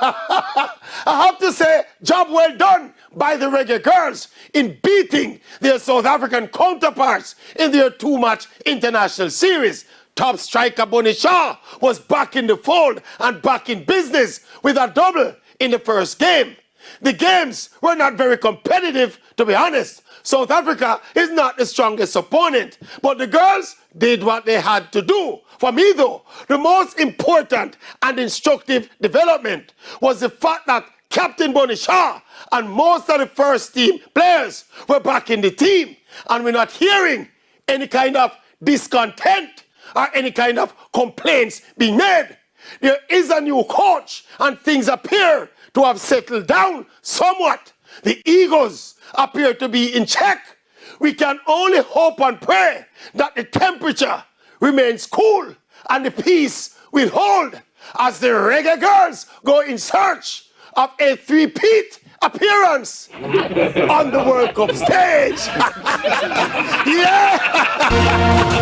I have to say, job well done by the Reggae girls in beating their South African counterparts in their two-match international series. Top striker Bunny Shaw was back in the fold and back in business with a double in the first game. The games were not very competitive, to be honest. South Africa is not the strongest opponent, but the girls did what they had to do. For me, though, the most important and instructive development was the fact that Captain Bunny Shaw and most of the first team players were back in the team, and we're not hearing any kind of discontent or any kind of complaints being made. There is a new coach, and things appear to have settled down somewhat. The egos appear to be in check. We can only hope and pray that the temperature remains cool and the peace will hold as the Reggae girls go in search of a three-peat appearance on the World Cup stage. Yeah!